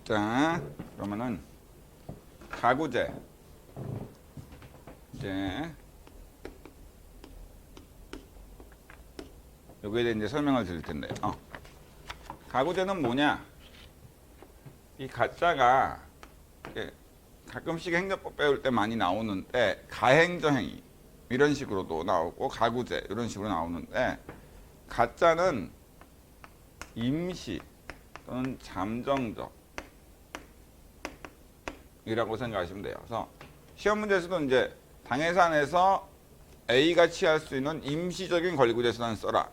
자, 그러면은 가구제 이제 여기에 대해 이제 설명을 드릴 텐데, 가구제는 뭐냐? 이 가짜가 가끔씩 행정법 배울 때 많이 나오는데 가행정행위 이런 식으로도 나오고 가구제 이런 식으로 나오는데 가짜는 임시 또는 잠정적 이라고 생각하시면 돼요. 그래서 시험 문제에서도 이제 당해산에서 A가 취할 수 있는 임시적인 권리구제수단을 써라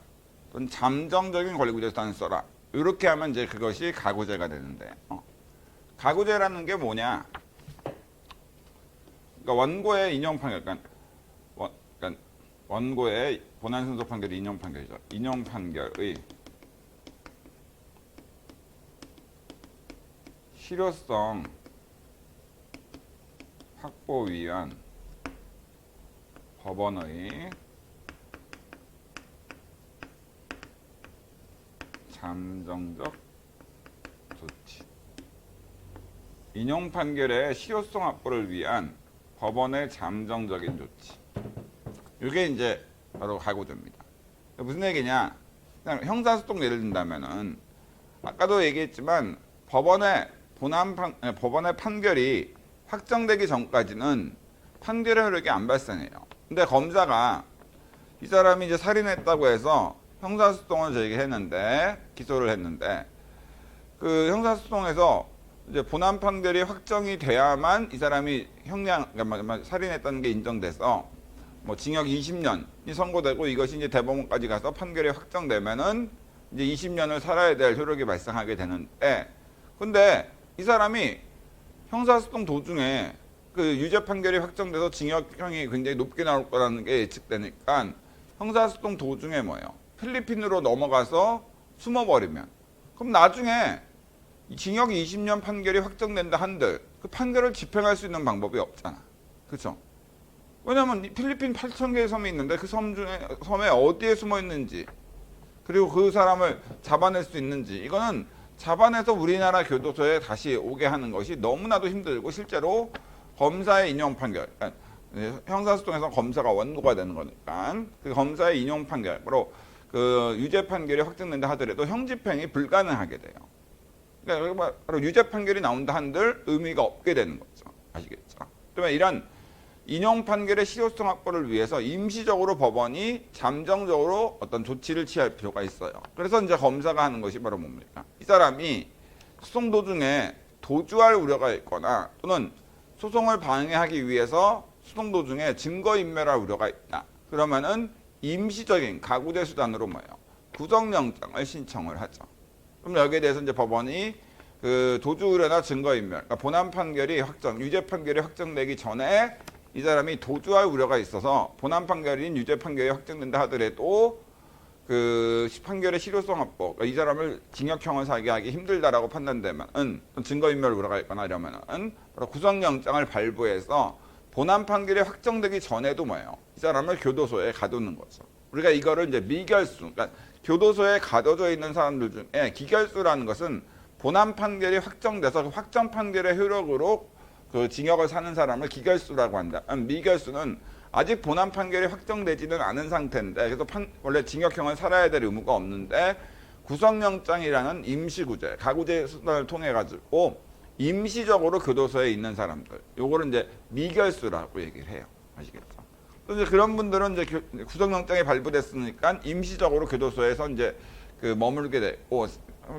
또는 잠정적인 권리구제수단을 써라 이렇게 하면 이제 그것이 가구제가 되는데 가구제라는 게 뭐냐? 그러니까 원고의 인용 판결, 그러니까 원고의 본안 승소 판결이 인용 판결이죠. 인용 판결의 실효성 확보 위한 법원의 잠정적 조치. 인용 판결의 실효성 확보를 위한 법원의 잠정적인 조치. 이게 이제 바로 가구제입니다. 무슨 얘기냐? 그냥 형사소송 예를 든다면은 아까도 얘기했지만 법원의 판결이 확정되기 전까지는 판결의 효력이 안 발생해요. 근데 검사가 이 사람이 이제 살인했다고 해서 형사소송을 제기했는데 기소를 했는데 그 형사소송에서 이제 본안 판결이 확정이 돼야만 이 사람이 그러니까 살인했다는 게 인정돼서 뭐 징역 20년이 선고되고 이것이 이제 대법원까지 가서 판결이 확정되면은 이제 20년을 살아야 될 효력이 발생하게 되는데 근데 이 사람이 형사소송 도중에 그 유죄 판결이 확정돼서 징역형이 굉장히 높게 나올 거라는 게 예측되니까 형사소송 도중에 뭐예요? 필리핀으로 넘어가서 숨어버리면 그럼 나중에 징역 20년 판결이 확정된다 한들 그 판결을 집행할 수 있는 방법이 없잖아. 그렇죠? 왜냐면 필리핀 8,000개의 섬이 있는데 그 섬에 어디에 숨어 있는지 그리고 그 사람을 잡아낼 수 있는지 이거는 잡아내서 우리나라 교도소에 다시 오게 하는 것이 너무나도 힘들고 실제로 검사의 인용 판결 그러니까 형사소송에서 검사가 원고가 되는 거니까 그 검사의 인용 판결로 그 유죄 판결이 확정된다 하더라도 형집행이 불가능하게 돼요. 그러니까 바로 유죄 판결이 나온다 한들 의미가 없게 되는 거죠. 아시겠죠? 그러면 이런 인용 판결의 실효성 확보를 위해서 임시적으로 법원이 잠정적으로 어떤 조치를 취할 필요가 있어요. 그래서 이제 검사가 하는 것이 바로 뭡니까? 이 사람이 소송 도중에 도주할 우려가 있거나 또는 소송을 방해하기 위해서 소송 도중에 증거인멸할 우려가 있다. 그러면은 임시적인 가구제 수단으로 뭐예요? 구속영장을 신청을 하죠. 그럼 여기에 대해서 이제 법원이 그 도주 우려나 증거인멸, 그러니까 본안 판결이 유죄 판결이 확정되기 전에 이 사람이 도주할 우려가 있어서 본안 판결인 유죄 판결이 확정된다 하더라도 그 판결의 실효성 확보, 그러니까 이 사람을 징역형을 살게 하기 힘들다라고 판단되면 증거인멸 우려가 있거나 이러면은 구속영장을 발부해서 본안 판결이 확정되기 전에도 뭐예요? 이 사람을 교도소에 가두는 거죠. 우리가 이거를 이제 미결수, 그러니까 교도소에 가둬져 있는 사람들 중에 기결수라는 것은 본안 판결이 확정돼서 그 확정 판결의 효력으로 그 징역을 사는 사람을 기결수라고 한다. 미결수는 아직 본안 판결이 확정되지는 않은 상태인데 그래서 원래 징역형을 살아야 될 의무가 없는데 구속영장이라는 임시구제, 가구제 수단을 통해 가지고 임시적으로 교도소에 있는 사람들, 요거를 이제 미결수라고 얘기를 해요. 아시겠죠? 이제 그런 분들은 이제 구속영장이 발부됐으니까 임시적으로 교도소에서 이제 그 머물게 되고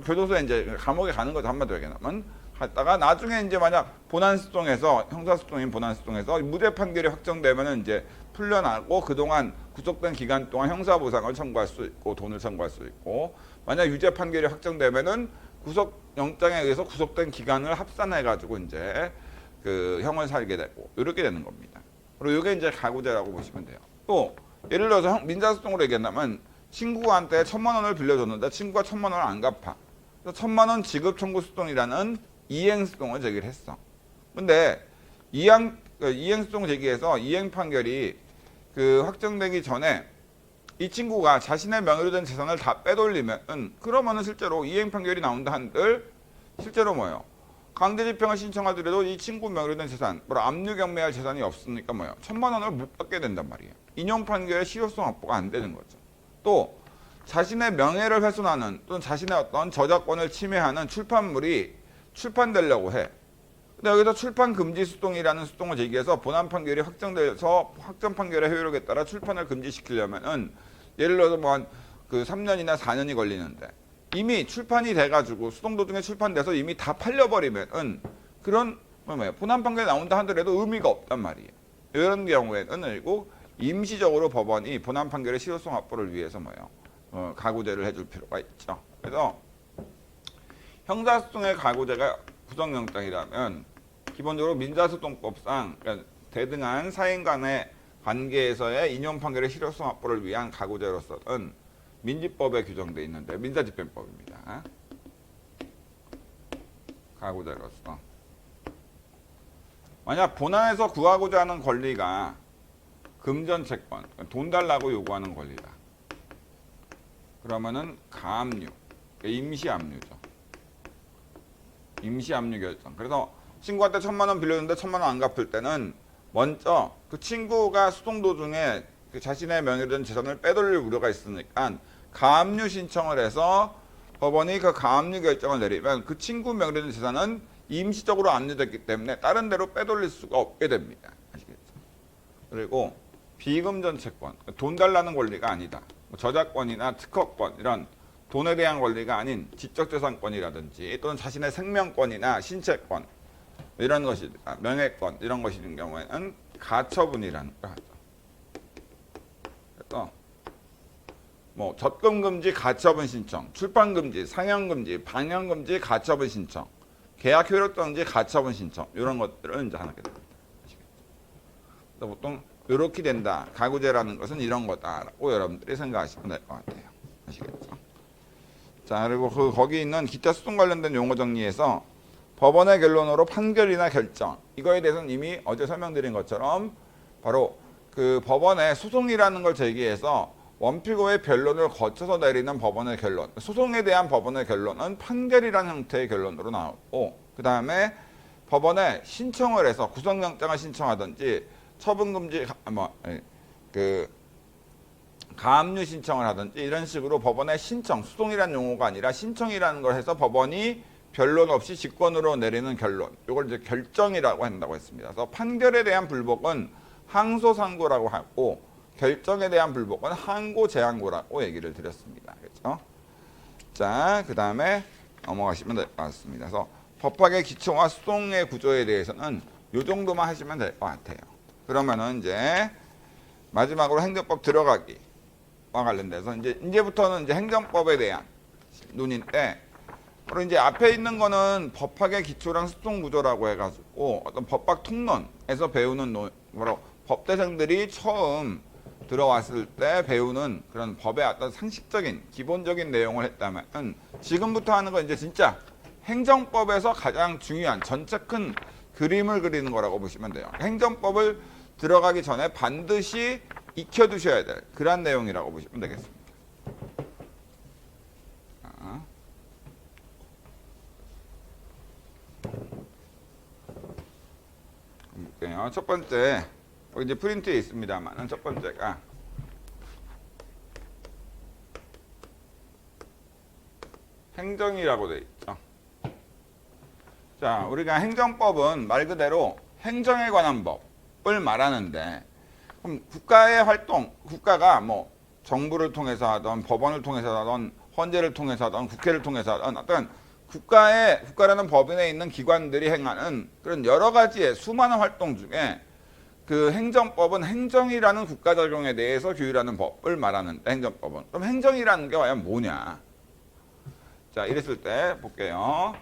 교도소에 이제 감옥에 가는 거죠. 한마디로 얘기하면 갔다가 나중에 이제 만약 본안소송에서 형사소송인 본안소송에서 무죄 판결이 확정되면은 이제 풀려나고 그동안 구속된 기간 동안 형사보상을 청구할 수 있고 돈을 청구할 수 있고 만약 유죄 판결이 확정되면은 구속영장에 의해서 구속된 기간을 합산해가지고 이제 그 형을 살게 되고 이렇게 되는 겁니다. 그리고 이게 이제 가구제라고 보시면 돼요. 또 예를 들어서 민사소송으로 얘기한다면 친구한테 1,000만 원을 빌려줬는데 친구가 1,000만 원을 안 갚아. 그래서 1,000만 원 지급 청구 소송이라는 이행소송을 제기를 했어. 근데 이행소송 제기해서 이행 판결이 그 확정되기 전에 이 친구가 자신의 명의로 된 재산을 다 빼돌리면 그러면은 실제로 이행 판결이 나온다 한들 실제로 뭐예요? 강제 집행을 신청하더라도 이 친구 명의로 된 재산, 압류 경매할 재산이 없으니까 1,000만 원을 못 받게 된단 말이에요. 인용 판결의 실효성 확보가 안 되는 거죠. 또 자신의 명예를 훼손하는 또는 자신의 어떤 저작권을 침해하는 출판물이 출판되려고 해. 근데 여기서 출판 금지 수동이라는 수동을 제기해서 본안 판결이 확정돼서 확정 판결의 효력에 따라 출판을 금지시키려면은 예를 들어서 그 3년이나 4년이 걸리는데 이미 출판이 돼가지고 수동 도중에 출판돼서 이미 다 팔려버리면은 그런 본안 판결이 나온다 하더라도 의미가 없단 말이에요. 이런 경우에는 그리고 임시적으로 법원이 본안 판결의 실효성 확보를 위해서 가구제를 해줄 필요가 있죠. 그래서 형사소송의 가구제가 구속영장이라면 기본적으로 민사소송법상 그러니까 대등한 사인 간의 관계에서의 인용 판결의 실효성 확보를 위한 가구제로서는 민지법에 규정되어 있는데 민사집행법입니다. 가구제로서 만약 본안에서 구하고자 하는 권리가 금전채권, 돈 달라고 요구하는 권리다. 그러면은 가압류, 임시압류죠. 임시압류 결정. 그래서 친구한테 1,000만 원 빌려줬는데 1,000만 원 안 갚을 때는 먼저 그 친구가 수동 도중에 그 자신의 명의로 된 재산을 빼돌릴 우려가 있으니까 가압류 신청을 해서 법원이 그 가압류 결정을 내리면 그 친구 명의로 된 재산은 임시적으로 압류됐기 때문에 다른 데로 빼돌릴 수가 없게 됩니다. 아시겠죠? 그리고 비금전 채권, 돈 달라는 권리가 아니다. 저작권이나 특허권 이런 돈에 대한 권리가 아닌 지적재산권이라든지 또는 자신의 생명권이나 신체권 이런 것이 명예권 이런 것인 경우에는 가처분이라는 걸 하죠. 그래서 접근 금지 가처분 신청, 출판 금지, 상영 금지, 방영 금지 가처분 신청, 계약 효력 정지 가처분 신청 이런 것들을 이제 하게 됩니다. 아시겠죠? 그래서 보통 이렇게 된다. 가구제라는 것은 이런 거다라고 여러분들이 생각하시면 될 것 같아요. 아시겠죠? 자, 그리고 거기 있는 기타 소송 관련된 용어 정리에서 법원의 결론으로 판결이나 결정 이거에 대해서는 이미 어제 설명드린 것처럼 바로 그 법원의 소송이라는 걸 제기해서 원피고의 변론을 거쳐서 내리는 법원의 결론, 소송에 대한 법원의 결론은 판결이라는 형태의 결론으로 나오고 그 다음에 법원에 신청을 해서 구속영장을 신청하든지 처분금지 가압류 신청을 하든지 이런 식으로 법원의 신청, 소송이라는 용어가 아니라 신청이라는 걸 해서 법원이 변론 없이 직권으로 내리는 결론, 이걸 이제 결정이라고 한다고 했습니다. 그래서 판결에 대한 불복은 항소상고라고 하고 결정에 대한 불복은 항고재항고라고 얘기를 드렸습니다. 그렇죠? 자, 그 다음에 넘어가시면 될 것 같습니다. 그래서 법학의 기초와 소송의 구조에 대해서는 이 정도만 하시면 될 것 같아요. 그러면은 이제 마지막으로 행정법 들어가기와 관련돼서 이제부터는 이제 행정법에 대한 논의인데 바로 이제 앞에 있는 거는 법학의 기초랑 소송 구조라고 해가지고 어떤 법학 통론에서 배우는 바로 법대생들이 처음 들어왔을 때 배우는 그런 법의 어떤 상식적인 기본적인 내용을 했다면 지금부터 하는 건 이제 진짜 행정법에서 가장 중요한 전체 큰 그림을 그리는 거라고 보시면 돼요. 행정법을 들어가기 전에 반드시 익혀두셔야 될 그런 내용이라고 보시면 되겠습니다. 볼게요. 첫 번째, 이제 프린트에 있습니다만, 첫 번째가 행정이라고 되어 있죠. 자, 우리가 행정법은 말 그대로 행정에 관한 법을 말하는데, 그럼 국가의 활동, 국가가 정부를 통해서 하던, 법원을 통해서 하던, 헌재를 통해서 하던, 국회를 통해서 하던 어떤 국가라는 법인에 있는 기관들이 행하는 그런 여러 가지의 수많은 활동 중에 그 행정법은 행정이라는 국가작용에 대해서 규율하는 법을 말하는데 행정법은. 그럼 행정이라는 게 과연 뭐냐? 자, 이랬을 때 볼게요.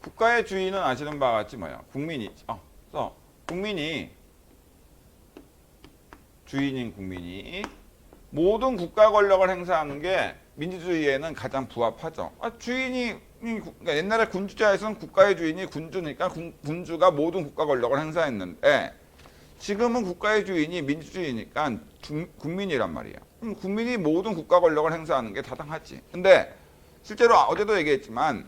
국가의 주인은 아시는 바와 같이 국민이죠. 그래서 주인인 국민이 모든 국가 권력을 행사하는 게 민주주의에는 가장 부합하죠. 그러니까 옛날에 군주제에서는 국가의 주인이 군주니까 군주가 모든 국가 권력을 행사했는데 지금은 국가의 주인이 민주주의니까 국민이란 말이에요. 그럼 국민이 모든 국가 권력을 행사하는 게 타당하지. 근데 실제로 어제도 얘기했지만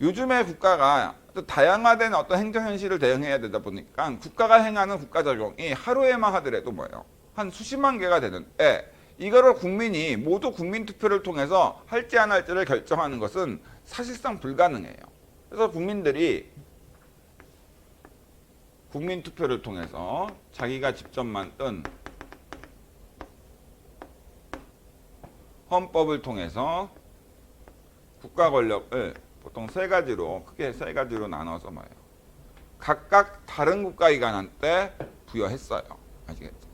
요즘에 국가가 또 다양화된 어떤 행정 현실을 대응해야 되다 보니까 국가가 행하는 국가작용이 하루에만 하더라도 뭐예요? 한 수십만 개가 되는데 이거를 국민이 모두 국민투표를 통해서 할지 안 할지를 결정하는 것은 사실상 불가능해요. 그래서 국민들이 국민투표를 통해서 자기가 직접 만든 헌법을 통해서 국가 권력을 보통 세 가지로 크게 세 가지로 나눠서 뭐예요? 각각 다른 국가기관한테 부여했어요. 아시겠죠?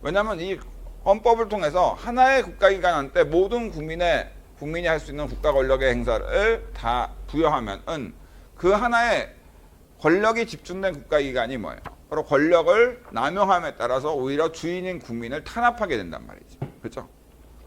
왜냐하면 이 헌법을 통해서 하나의 국가기관한테 모든 국민이 할 수 있는 국가 권력의 행사를 다 부여하면은 그 하나의 권력이 집중된 국가기관이 뭐예요? 바로 권력을 남용함에 따라서 오히려 주인인 국민을 탄압하게 된단 말이죠. 그렇죠?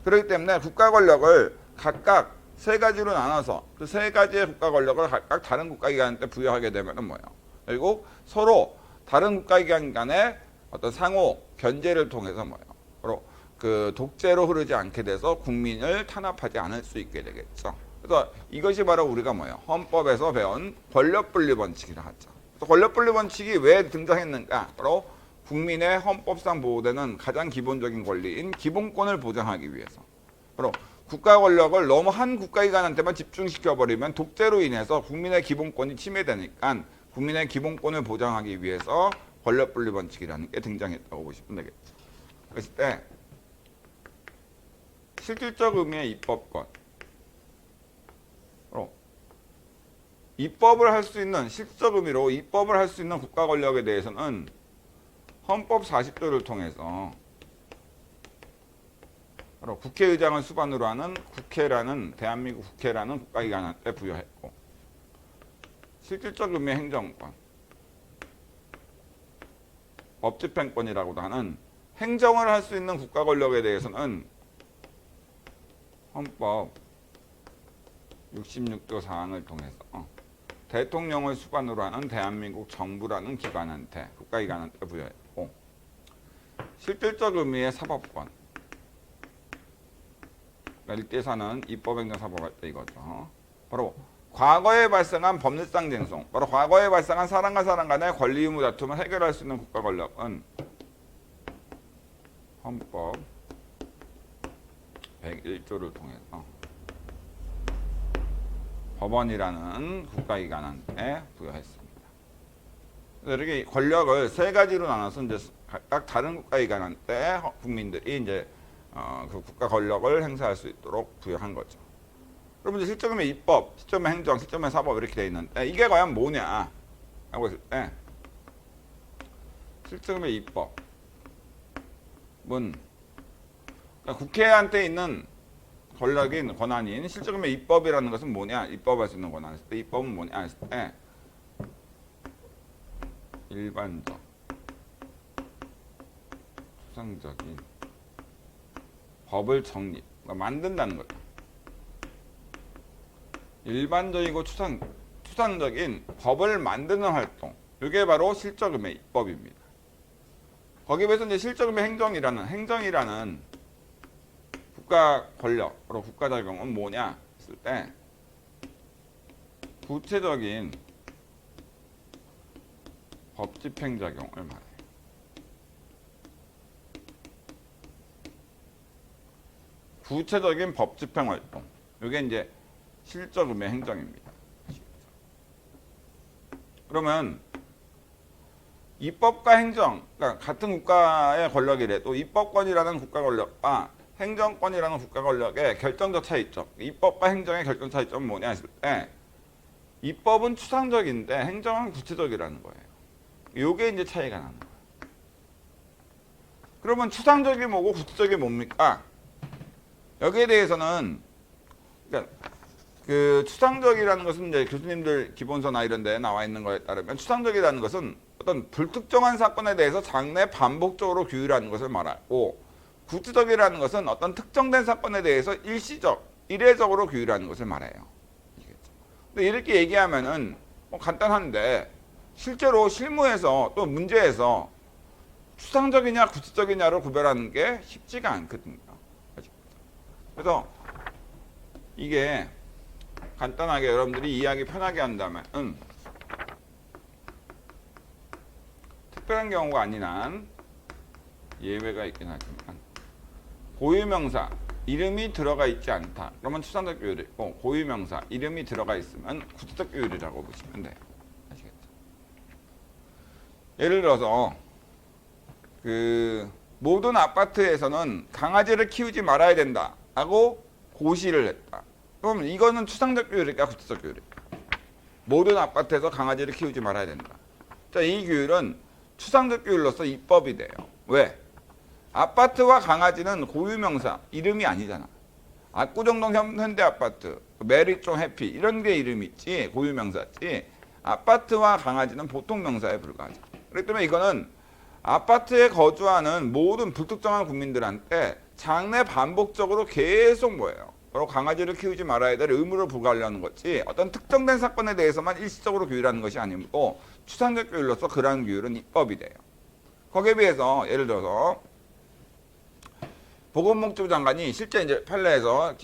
그렇기 때문에 국가 권력을 각각 세 가지로 나눠서 그 세 가지의 국가 권력을 각각 다른 국가기관한테 부여하게 되면은 뭐예요? 그리고 서로 다른 국가기관 간의 어떤 상호 견제를 통해서 뭐예요? 바로 그 독재로 흐르지 않게 돼서 국민을 탄압하지 않을 수 있게 되겠죠. 그래서 이것이 바로 우리가 뭐예요? 헌법에서 배운 권력분리 원칙이라 하죠. 그래서 권력분리 원칙이 왜 등장했는가? 바로 국민의 헌법상 보호되는 가장 기본적인 권리인 기본권을 보장하기 위해서. 바로 국가 권력을 너무 한 국가기관한테만 집중시켜버리면 독재로 인해서 국민의 기본권이 침해되니까 국민의 기본권을 보장하기 위해서 권력분리 원칙이라는 게 등장했다고 보시면 되겠죠. 그랬을 때 실질적 의미의 입법권, 입법을 할 수 있는 실질적 의미로 입법을 할 수 있는 국가 권력에 대해서는 헌법 40조를 통해서 바로 국회의장을 수반으로 하는 국회라는 대한민국 국회라는 국가기관한테 부여했고, 실질적 의미의 행정권, 법집행권이라고도 하는 행정을 할 수 있는 국가 권력에 대해서는 헌법 66조 사항을 통해서 대통령을 수반으로 하는 대한민국 정부라는 기관한테 국가기관한테 부여했고, 실질적 의미의 사법권, 일대사는 입법행정사법할 때 이거죠. 바로 과거에 발생한 법률상 쟁송, 바로 과거에 발생한 사람과 사람 간의 권리 의무 다툼을 해결할 수 있는 국가 권력은 헌법 101조를 통해서 법원이라는 국가기관한테 부여했습니다. 이렇게 권력을 세 가지로 나눠서 이제 각각 다른 국가기관한테 국민들이 이제 그 국가 권력을 행사할 수 있도록 부여한 거죠. 그러면 이제 실적음의 입법, 실적음의 행정, 실적음의 사법 이렇게 돼 있는데 이게 과연 뭐냐 하고 했을 때 실적음의 입법은 그러니까 국회한테 있는 권력인 권한인 실적음의 입법이라는 것은 뭐냐? 입법할 수 있는 권한 했을 때 입법은 뭐냐 했을 때 일반적, 추상적인 법을 정립, 그러니까 만든다는 거죠. 일반적이고 추상적인 법을 만드는 활동, 이게 바로 실적음의 입법입니다. 거기에 비해서 이제 실적음의 행정이라는 국가 권력, 바로 국가작용은 뭐냐 했을 때 구체적인 법집행작용을 말해요. 구체적인 법집행활동, 이게 이제 실적음의 행정입니다. 그러면 입법과 행정, 그러니까 같은 국가의 권력이라도 입법권이라는 국가 권력과 행정권이라는 국가 권력의 결정적 차이점, 입법과 행정의 결정 차이점은 뭐냐 했을 때 입법은 추상적인데 행정은 구체적이라는 거예요. 요게 이제 차이가 나는 거예요. 그러면 추상적이 뭐고 구체적이 뭡니까? 여기에 대해서는 그러니까 그 추상적이라는 것은 이제 교수님들 기본서나 이런 데 나와 있는 거에 따르면 추상적이라는 것은 어떤 불특정한 사건에 대해서 장래 반복적으로 규율하는 것을 말하고, 구체적이라는 것은 어떤 특정된 사건에 대해서 일시적, 이례적으로 규율하는 것을 말해요. 근데 이렇게 얘기하면은 뭐 간단한데 실제로 실무에서 또 문제에서 추상적이냐 구체적이냐를 구별하는 게 쉽지가 않거든요. 그래서 이게 간단하게 여러분들이 이해하기 편하게 한다면 특별한 경우가 아닌 한 예외가 있긴 하지만 고유명사 이름이 들어가 있지 않다. 그러면 추상적 교율이 있고 고유명사 이름이 들어가 있으면 구체적 교율이라고 보시면 돼요. 아시겠죠? 예를 들어서 모든 아파트에서는 강아지를 키우지 말아야 된다 하고 고시를 했다. 그럼 이거는 추상적 교율일까 구체적 교율일까? 모든 아파트에서 강아지를 키우지 말아야 된다. 자, 이 교율은 추상적 교율로서 입법이 돼요. 왜? 아파트와 강아지는 고유명사 이름이 아니잖아. 압구정동 현대아파트, 메리종 해피 이런 게 이름이 있지 고유명사지. 아파트와 강아지는 보통 명사에 불과하죠. 그렇기 때문에 이거는 아파트에 거주하는 모든 불특정한 국민들한테 장래 반복적으로 계속 뭐예요? 바로 강아지를 키우지 말아야 될 의무를 부과하려는 거지 어떤 특정된 사건에 대해서만 일시적으로 규율하는 것이 아니고 추상적 규율로서 그러한 규율은 입법이 돼요. 거기에 비해서 예를 들어서 보건복지부 장관이 실제 이제 판례에서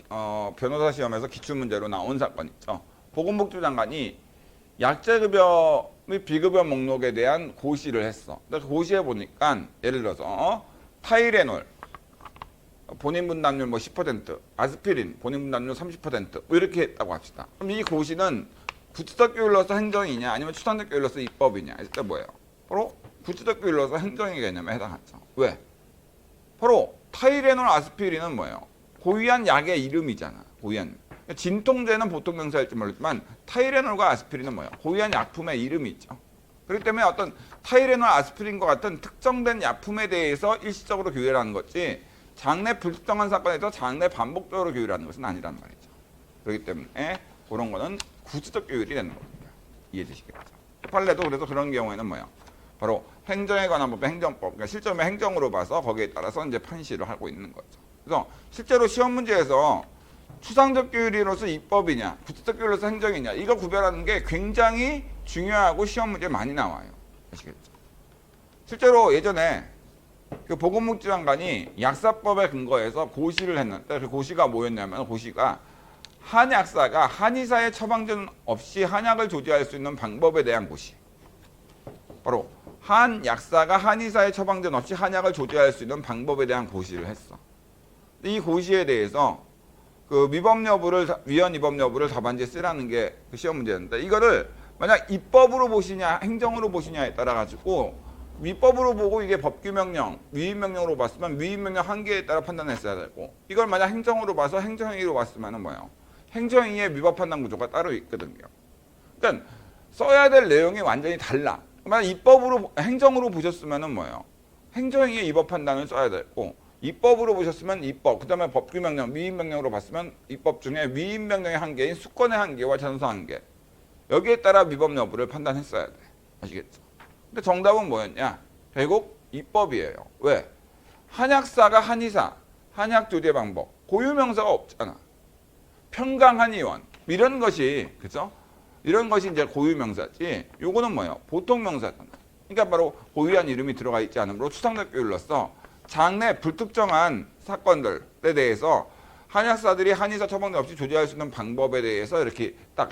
변호사 시험에서 기출문제로 나온 사건 있죠. 보건복지부 장관이 약제급여 및 비급여 목록에 대한 고시를 했어. 근데 그 고시해 보니까 예를 들어서 타이레놀 본인 분담률 뭐 10%, 아스피린 본인 분담률 30% 뭐 이렇게 했다고 합시다. 그럼 이 고시는 구체적 규율로서 행정이냐 아니면 추상적 규율로서 입법이냐 했을 때 뭐예요? 바로 구체적 규율로서 행정의 개념에 해당하죠. 왜? 바로 타이레놀, 아스피린은 뭐예요? 고유한 약의 이름이잖아. 고유한. 진통제는 보통 명사일지 모르지만 타이레놀과 아스피린은 뭐예요? 고유한 약품의 이름이 있죠. 그렇기 때문에 어떤 타이레놀, 아스피린과 같은 특정된 약품에 대해서 일시적으로 규율하는 거지 장래 불특정한 사건에서 장래 반복적으로 규율하는 것은 아니란 말이죠. 그렇기 때문에 그런 거는 구체적 규율이 되는 겁니다. 이해되시겠죠? 판례도 그래서 그런 경우에는 뭐예요? 바로 행정에 관한 법, 행정법, 그러니까 실점의 행정으로 봐서 거기에 따라서 이제 판시를 하고 있는 거죠. 그래서 실제로 시험 문제에서 추상적 규율로서 입법이냐, 구체적 규율로서 행정이냐 이거 구별하는 게 굉장히 중요하고 시험 문제 많이 나와요. 아시겠죠? 실제로 예전에 그 보건복지부 장관이 약사법에 근거해서 고시를 했는데 그 고시가 뭐였냐면 고시가 한 약사가 한의사의 처방전 없이 한약을 조제할 수 있는 방법에 대한 고시. 바로 한 약사가 한의사의 처방전 없이 한약을 조제할 수 있는 방법에 대한 고시를 했어. 이 고시에 대해서 그 위헌 위법 여부를 답안지에 쓰라는 게 그 시험 문제였는데 이거를 만약 입법으로 보시냐 행정으로 보시냐에 따라 가지고 위법으로 보고 이게 법규명령, 위임명령으로 봤으면 위임명령 한계에 따라 판단했어야 되고 이걸 만약 행정으로 봐서 행정행위로 봤으면 뭐예요? 행정행위의 위법 판단 구조가 따로 있거든요. 그러니까 써야 될 내용이 완전히 달라. 만약 입법으로 행정으로 보셨으면 뭐예요? 행정행위의 위법 판단을 써야 되고 입법으로 보셨으면 입법, 그 다음에 법규명령, 위임명령으로 봤으면 입법 중에 위임명령의 한계인 수권의 한계와 전서 한계 여기에 따라 위법 여부를 판단했어야 돼. 아시겠죠? 근데 정답은 뭐였냐? 결국 입법이에요. 왜? 한약사가 한의사, 한약 조제 방법, 고유명사가 없잖아. 평강한의원 이런 것이 그죠? 이런 것이 이제 고유명사지. 요거는 뭐예요? 보통 명사잖아. 그러니까 바로 고유한 이름이 들어가 있지 않으므로 추상적 규율로서 장래 불특정한 사건들에 대해서 한약사들이 한의사 처방전 없이 조제할 수 있는 방법에 대해서 이렇게 딱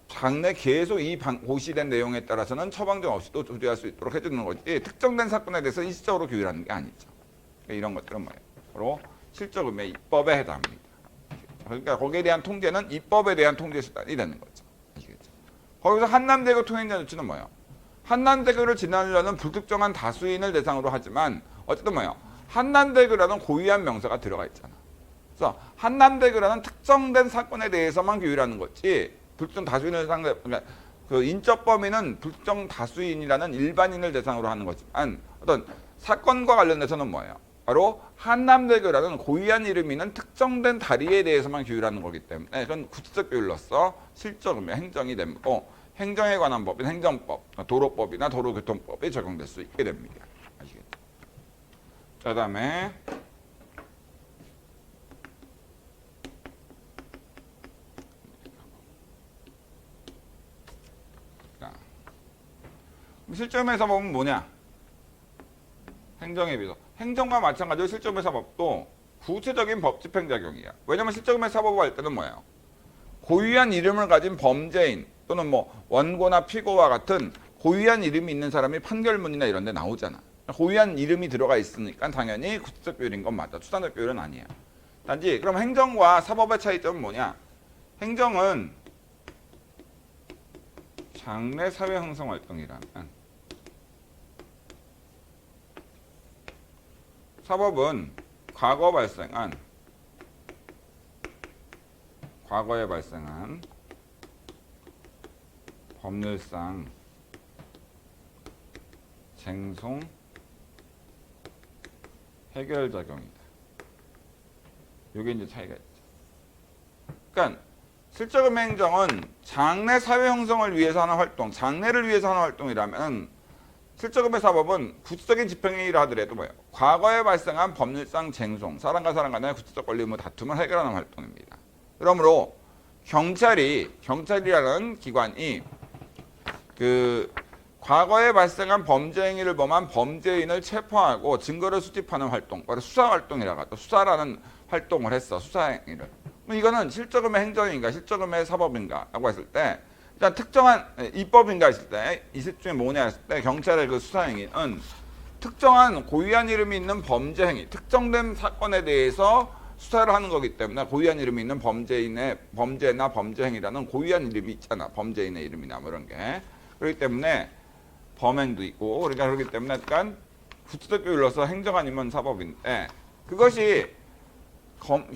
장래 계속 이 고시된 내용에 따라서는 처방전 없이도 조제할 수 있도록 해주는 거지 특정된 사건에 대해서 일시적으로 규율하는 게 아니죠. 그러니까 이런 것들은 뭐예요? 바로 실적음의 입법에 해당합니다. 그러니까 거기에 대한 통제는 입법에 대한 통제 수단이 되는 거죠. 아시겠죠? 거기서 한남대교 통행자 조치는 뭐예요? 한남대교를 지나려는 불특정한 다수인을 대상으로 하지만 어쨌든 뭐예요? 한남대교라는 고유한 명사가 들어가 있잖아. 그래서 한남대교라는 특정된 사건에 대해서만 규율하는 거지 불특정 다수인을 상대, 그러니까 그 인적 범위는 불특정 다수인이라는 일반인을 대상으로 하는 거지만 어떤 사건과 관련돼서는 뭐예요? 바로 한남대교라는 고유한 이름이 있는 특정된 다리에 대해서만 규율하는 거기 때문에 그건 구체적 규율로서 실적이면 행정이 되고 행정에 관한 법인 행정법, 도로법이나 도로교통법에 적용될 수 있게 됩니다. 아시겠죠? 그 다음에 실점에서 법은 뭐냐? 행정에 비해서. 행정과 마찬가지로 실점에서 법도 구체적인 법 집행작용이야. 왜냐면 실점에서 법을 할 때는 뭐예요? 고유한 이름을 가진 범죄인 또는 뭐 원고나 피고와 같은 고유한 이름이 있는 사람이 판결문이나 이런 데 나오잖아. 고유한 이름이 들어가 있으니까 당연히 구체적 비율인 건 맞아. 추상적 비율은 아니야. 단지 그럼 행정과 사법의 차이점은 뭐냐? 행정은 장래 사회 형성 활동이라면 사법은 과거에 발생한 법률상 쟁송 해결작용이다. 이게 이제 차이가 있죠. 그러니까 실적금의 행정은 장래 사회 형성을 위해서 하는 활동, 장래를 위해서 하는 활동이라면 실적금의 사법은 구체적인 집행행위라 하더라도 뭐예요? 과거에 발생한 법률상 쟁송, 사람과 사람 간의 구체적 권리 의무 다툼을 해결하는 활동입니다. 그러므로 경찰이라는 기관이 그 과거에 발생한 범죄 행위를 범한 범죄인을 체포하고 증거를 수집하는 활동, 바로 수사 활동이라고 하죠. 수사라는 활동을 했어, 수사 행위를. 이거는 실적금의 행정인가, 실적금의 사법인가라고 했을 때, 일단 특정한 입법인가 했을 때, 이 셋 중에 뭐냐 했을 때, 경찰의 그 수사 행위는 특정한 고유한 이름이 있는 범죄 행위, 특정된 사건에 대해서 수사를 하는 거기 때문에 고유한 이름이 있는 범죄인의 범죄나 범죄 행위라는 고유한 이름이 있잖아. 범죄인의 이름이나 뭐 이런 게. 그렇기 때문에 범행도 있고, 그러니까 그렇기 때문에 약간 구체적 비율로서 행정 아니면 사법인데, 그것이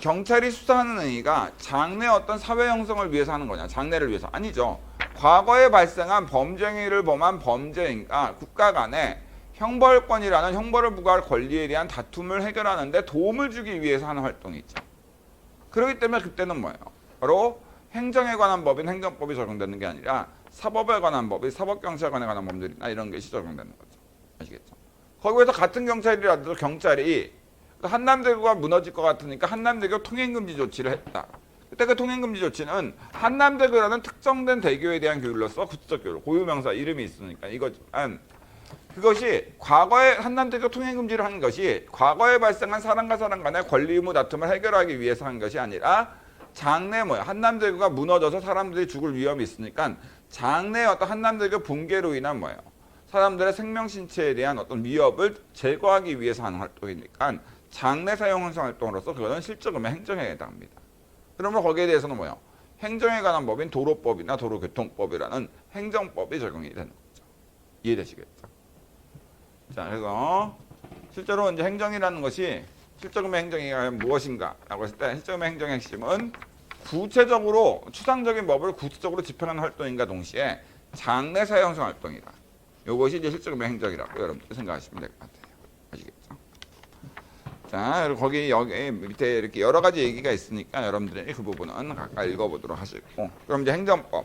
경찰이 수사하는 행위가 장래 어떤 사회 형성을 위해서 하는 거냐, 장래를 위해서 아니죠. 과거에 발생한 범죄 행위를 범한 범죄인과 국가 간에 형벌권이라는 형벌을 부과할 권리에 대한 다툼을 해결하는 데 도움을 주기 위해서 하는 활동이 있죠. 그렇기 때문에 그때는 뭐예요? 바로 행정에 관한 법인 행정법이 적용되는 게 아니라 사법에 관한 법이 사법경찰관에 관한 법률이나 이런 것이 적용되는 거죠. 아시겠죠? 거기에서 같은 경찰이라도 경찰이 한남대교가 무너질 것 같으니까 한남대교 통행금지 조치를 했다. 그때 그 통행금지 조치는 한남대교라는 특정된 대교에 대한 규율로서 구체적 규율, 고유명사 이름이 있으니까 이거지만 그것이 과거에 한남대교 통행금지를 한 것이 과거에 발생한 사람과 사람 간의 권리 의무 다툼을 해결하기 위해서 한 것이 아니라 장래 한남대교가 무너져서 사람들이 죽을 위험이 있으니까 장래 어떤 한남대교 붕괴로 인한 사람들의 생명 신체에 대한 어떤 위협을 제거하기 위해서 하는 활동이니까 장래 사용 형성 활동으로서 그거는 실적금의 행정에 해당합니다. 그러면 거기에 대해서는 행정에 관한 법인 도로법이나 도로교통법이라는 행정법이 적용이 되는 거죠. 이해되시겠죠? 자, 그래서 실제로 이제 행정이라는 것이 실적금의 행정이 무엇인가라고 했을 때 실적금의 행정의 핵심은 구체적으로 추상적인 법을 구체적으로 집행하는 활동인가 동시에 장래 사회 형성 활동이다. 이것이 이제 실적금의 행정이라고 여러분들 생각하시면 될 것 같아요. 아시겠죠? 자, 그리고 여기 밑에 이렇게 여러 가지 얘기가 있으니까 여러분들이 그 부분은 각각 읽어보도록 하시고, 그럼 이제 행정법.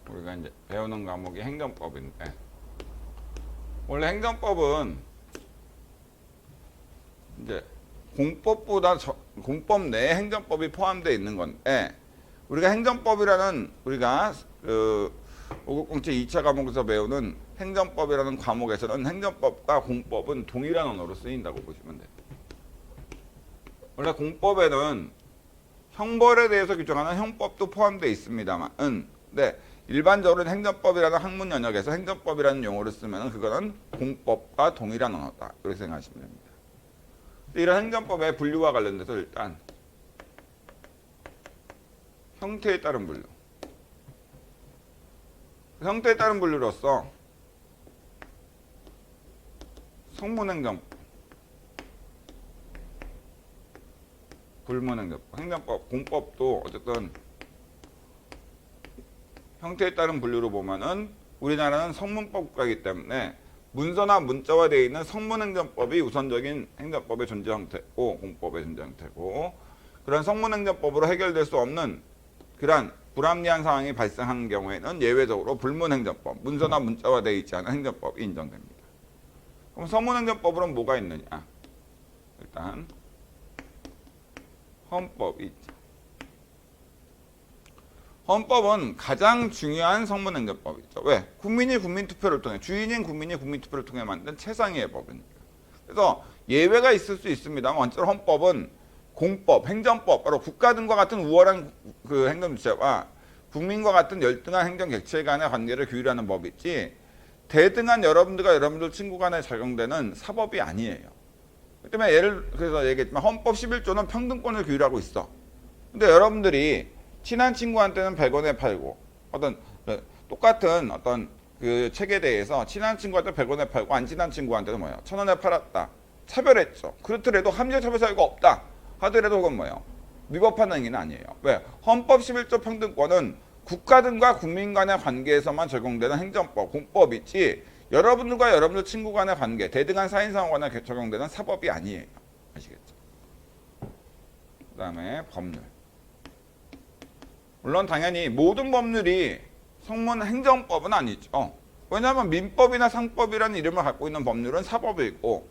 우리가 이제 배우는 과목이 행정법인데, 원래 행정법은 이제 공법보다 공법 내에 행정법이 포함되어 있는 건데, 우리가 행정법이라는 우리가 그 5급 공채 2차 과목에서 배우는 행정법이라는 과목에서는 행정법과 공법은 동일한 언어로 쓰인다고 보시면 돼요. 원래 공법에는 형벌에 대해서 규정하는 형법도 포함되어 있습니다만, 네, 일반적으로 행정법이라는 학문 영역에서 행정법이라는 용어를 쓰면 그거는 공법과 동일한 언어다. 이렇게 생각하시면 됩니다. 이런 행정법의 분류와 관련돼서 일단 형태에 따른 분류. 형태에 따른 분류로서 성문행정법, 불문행정법, 행정법, 공법도 어쨌든 형태에 따른 분류로 보면은 우리나라는 성문법 국가이기 때문에 문서나 문자화 되어 있는 성문행정법이 우선적인 행정법의 존재 형태고 공법의 존재 형태고, 그런 성문행정법으로 해결될 수 없는 그러한 불합리한 상황이 발생하는 경우에는 예외적으로 불문행정법, 문서나 문자화 되어 있지 않은 행정법이 인정됩니다. 그럼 성문행정법으로는 뭐가 있느냐? 일단 헌법이 있죠. 헌법은 가장 중요한 성문행정법이죠. 왜? 국민이 국민투표를 통해, 주인인 국민이 국민투표를 통해 만든 최상위의 법이니까. 그래서 예외가 있을 수 있습니다만 원칙적으로 헌법은 공법, 행정법, 바로 국가 등과 같은 우월한 그 행정주체와 국민과 같은 열등한 행정객체 간의 관계를 규율하는 법이지 대등한 여러분들과 여러분들 친구 간에 적용되는 사법이 아니에요. 그 때문에 그래서 얘기했지만 헌법 11조는 평등권을 규율하고 있어. 근데 여러분들이 친한 친구한테는 100원에 팔고 똑같은 어떤 그 책에 대해서 친한 친구한테 100원에 팔고 안 친한 친구한테는 뭐예요? 1000원에 팔았다. 차별했죠. 그렇더라도 합리적 차별 사유가 없다 하더라도 그건 뭐예요? 위법한 행위는 아니에요. 왜? 헌법 11조 평등권은 국가 등과 국민 간의 관계에서만 적용되는 행정법, 공법이지 여러분들과 여러분들 친구 간의 관계, 대등한 사인상호 간에 적용되는 사법이 아니에요. 아시겠죠? 그 다음에 법률. 물론 당연히 모든 법률이 성문 행정법은 아니죠. 왜냐하면 민법이나 상법이라는 이름을 갖고 있는 법률은 사법이고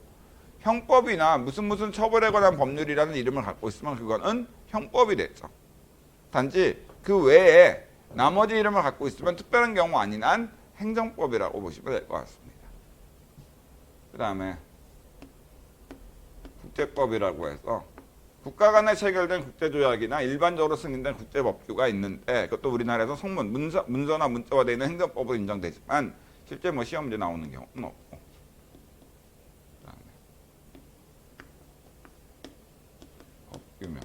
형법이나 무슨 처벌에 관한 법률이라는 이름을 갖고 있으면 그거는 형법이 되죠. 단지 그 외에 나머지 이름을 갖고 있으면 특별한 경우 아닌 한 행정법이라고 보시면 될 것 같습니다. 그 다음에 국제법이라고 해서 국가 간에 체결된 국제조약이나 일반적으로 승인된 국제법규가 있는데 그것도 우리나라에서 성문, 문서나 문자화되어 있는 행정법으로 인정되지만 실제 뭐 시험 문제 나오는 경우는 없고. 그다음에 법규명.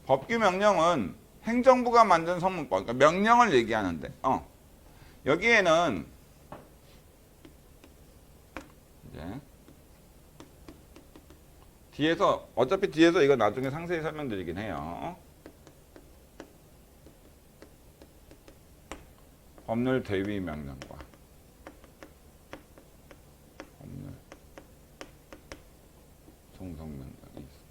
법규명령은 행정부가 만든 성문법, 그러니까 명령을 얘기하는데 여기에는 이제 어차피 뒤에서 이거 나중에 상세히 설명드리긴 해요. 법률 대위 명령과 법률 종속 명령이 있습니다.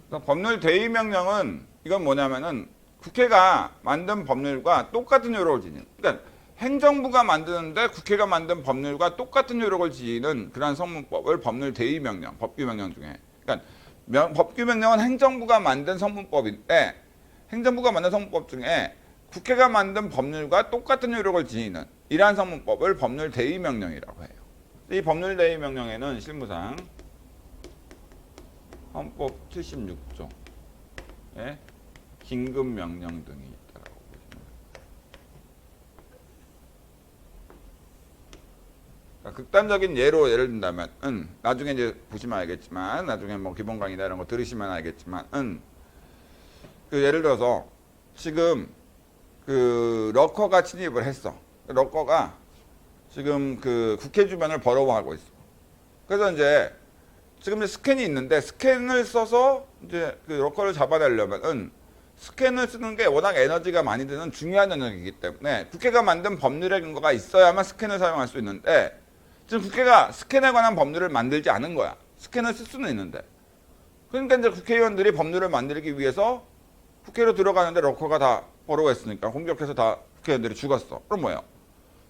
그래서 법률 대위 명령은 이건 뭐냐면은 국회가 만든 법률과 똑같은 효력을 지닌, 그러니까 행정부가 만드는데 국회가 만든 법률과 똑같은 효력을 지니는 그러한 성문법을 법률 대위 명령, 법규 명령 중에, 그러니까 법규 명령은 행정부가 만든 성문법인데 행정부가 만든 성문법 중에 국회가 만든 법률과 똑같은 효력을 지니는 이러한 성문법을 법률 대위 명령이라고 해요. 이 법률 대위 명령에는 실무상 헌법 76조에 긴급 명령 등이 있다고 보시면 됩니다. 그러니까 극단적인 예를 든다면 나중에 이제 보시면 알겠지만 나중에 뭐 기본 강의나 이런 거 들으시면 알겠지만 그 예를 들어서 지금 그 러커가 침입을 했어. 러커가 지금 그 국회 주변을 버러워하고 있어. 그래서 이제 지금 스캔이 있는데 스캔을 써서 이제 그 러커를 잡아내려면은 스캔을 쓰는 게 워낙 에너지가 많이 드는 중요한 영역이기 때문에 국회가 만든 법률의 근거가 있어야만 스캔을 사용할 수 있는데 지금 국회가 스캔에 관한 법률을 만들지 않은 거야. 스캔을 쓸 수는 있는데. 그러니까 이제 국회의원들이 법률을 만들기 위해서 국회로 들어가는데 러커가 다 버러워했으니까 공격해서 다 국회의원들이 죽었어. 그럼 뭐예요?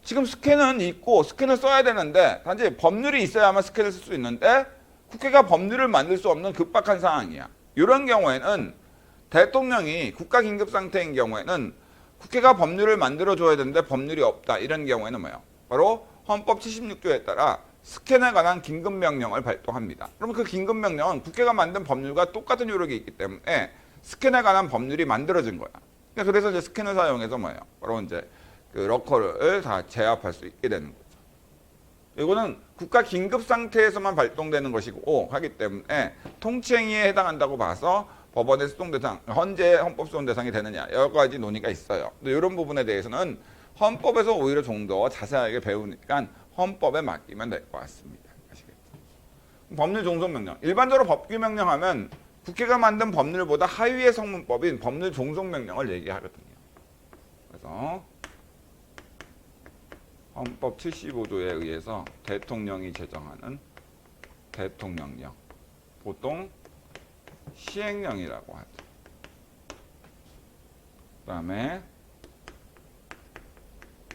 지금 스캔은 있고 스캔을 써야 되는데 단지 법률이 있어야만 스캔을 쓸 수 있는데 국회가 법률을 만들 수 없는 급박한 상황이야. 이런 경우에는 대통령이 국가 긴급 상태인 경우에는 국회가 법률을 만들어줘야 되는데 법률이 없다. 이런 경우에는 뭐예요? 바로 헌법 76조에 따라 스캔에 관한 긴급명령을 발동합니다. 그러면 그 긴급명령은 국회가 만든 법률과 똑같은 효력이 있기 때문에 스캔에 관한 법률이 만들어진 거야. 그래서 이제 스캔을 사용해서 뭐예요? 바로 이제 그 러커를 다 제압할 수 있게 되는 거죠. 이거는 국가 긴급 상태에서만 발동되는 것이고 하기 때문에 통치행위에 해당한다고 봐서 법원의 수동 대상, 헌재 헌법 수동 대상이 되느냐 여러 가지 논의가 있어요. 근데 이런 부분에 대해서는 헌법에서 오히려 좀 더 자세하게 배우니까 헌법에 맡기면 될 것 같습니다. 아시겠죠? 법률 종속 명령. 일반적으로 법규 명령하면 국회가 만든 법률보다 하위의 성문법인 법률 종속 명령을 얘기하거든요. 그래서 헌법 75조에 의해서 대통령이 제정하는 대통령령, 보통 시행령이라고 하죠. 그 다음에